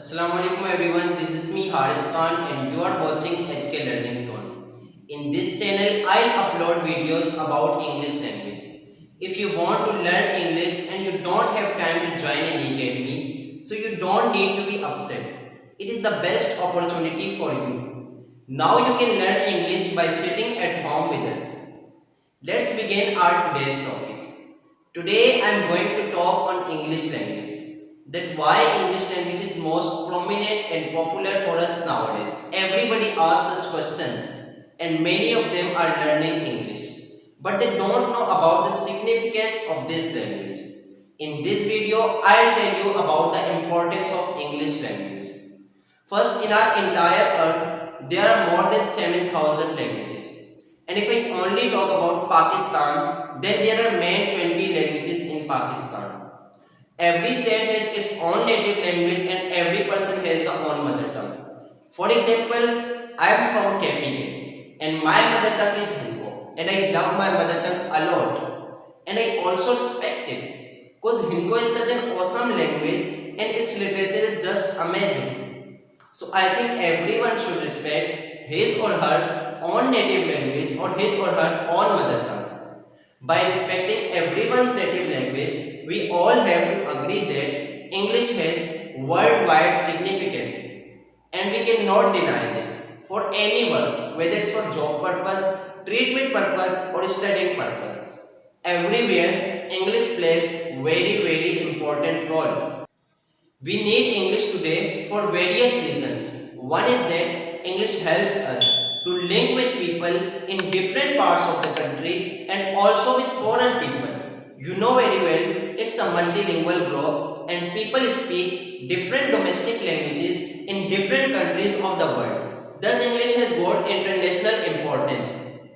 Assalamualaikum everyone, this is me Haris Khan and you are watching HK Learning Zone. In this channel, I'll upload videos about English language. If you want to learn English and you don't have time to join an academy, so you don't need to be upset. It is the best opportunity for you. Now you can learn English by sitting at home with us. Let's begin our today's topic. Today I am going to talk on English language. That why English language is most prominent and popular for us nowadays. Everybody asks us questions and many of them are learning English. But they don't know about the significance of this language. In this video, I'll tell you about the importance of English language. First, in our entire earth, there are more than 7,000 languages. And if I only talk about Pakistan, then there are main 20 languages in Pakistan. Every state has its own native language and every person has their own mother tongue. For example, I am from KPK and my mother tongue is Hinko and I love my mother tongue a lot and I also respect it because Hinko is such an awesome language and its literature is just amazing. So I think everyone should respect his or her own native language or his or her own mother tongue. By respecting everyone's native language, we all have to agree that English has worldwide significance and we cannot deny this for any work, whether it's for job purpose, treatment purpose or studying purpose. Everywhere, English plays very important role. We need English today for various reasons. One is that English helps us to link with people in different parts of the country and also with foreign people. You know very well, it's a multilingual globe and people speak different domestic languages in different countries of the world. Thus, English has got international importance.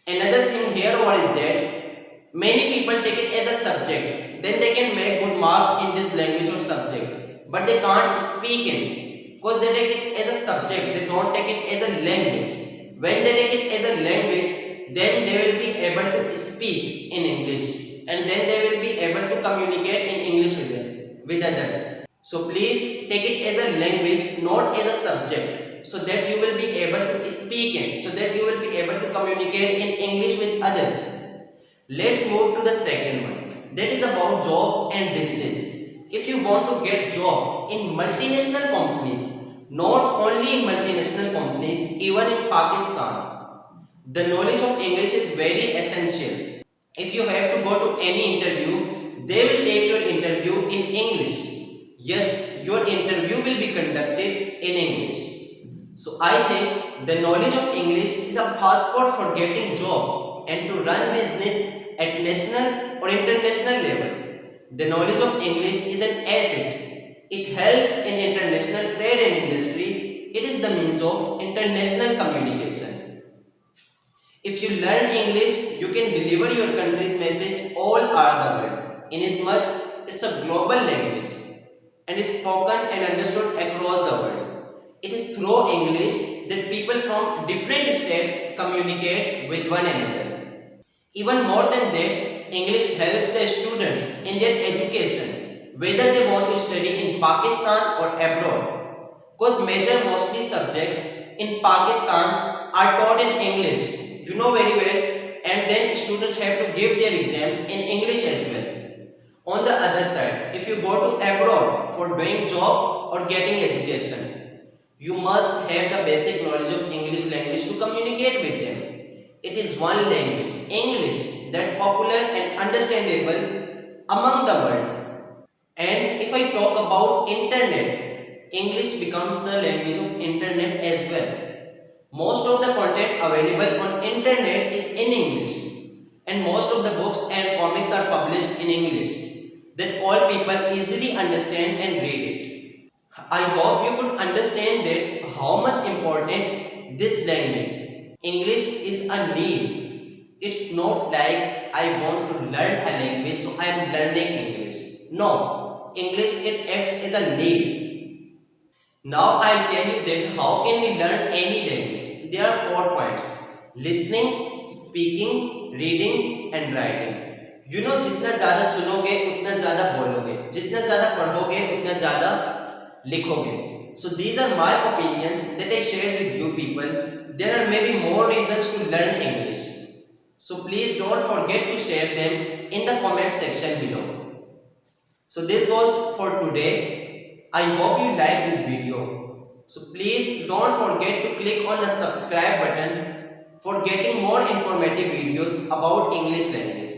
Another thing here over is that many people take it as a subject. Then they can make good marks in this language or subject. But they can't speak in because they take it as a subject. They don't take it as a language. When they take it as a language, then they will be able to speak in English. And then they will be able to communicate in English with others. So please take it as a language, not as a subject, so that you will be able to speak in, so that you will be able to communicate in English with others. Let's move to the second one. That is about job and business. If you want to get job in multinational companies, not only in multinational companies, even in Pakistan, the knowledge of English is very essential. If you have to go to any interview, they will take your interview in English. Yes, your interview will be conducted in English. So I think the knowledge of English is a passport for getting job and to run business at national or international level. The knowledge of English is an asset. It helps in international trade and industry. It is the means of international communication. If you learn English, you can deliver your country's message all over the world. Inasmuch, it's a global language and it's spoken and understood across the world. It is through English that people from different states communicate with one another. Even more than that, English helps the students in their education, whether they want to study in Pakistan or abroad. Because mostly subjects in Pakistan are taught in English. You know very well, and then students have to give their exams in English as well. On the other side, if you go to abroad for doing job or getting education, you must have the basic knowledge of English language to communicate with them. It is one language, English, that popular and understandable among the world. And if I talk about internet, English becomes the language of internet as well. Most of the content available on internet is in English and most of the books and comics are published in English that all people easily understand and read it. I hope you could understand that how much important this language. English is a need. It's not like I want to learn a language so I am learning English. No, English it acts as a need. Now I'll tell you that how can we learn any language. There are 4 points: listening, speaking, reading and writing. जितना ज़्यादा सुनोगे उतना ज़्यादा बोलोगे, जितना ज़्यादा पढ़ोगे उतना ज़्यादा लिखोगे. So these are my opinions that I shared with you people. There are maybe more reasons to learn English. So please don't forget to share them in the comment section below. So this was for today. I hope you like this video. So please don't forget to click on the subscribe button for getting more informative videos about English language.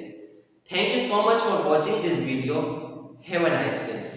Thank you so much for watching this video. Have a nice day.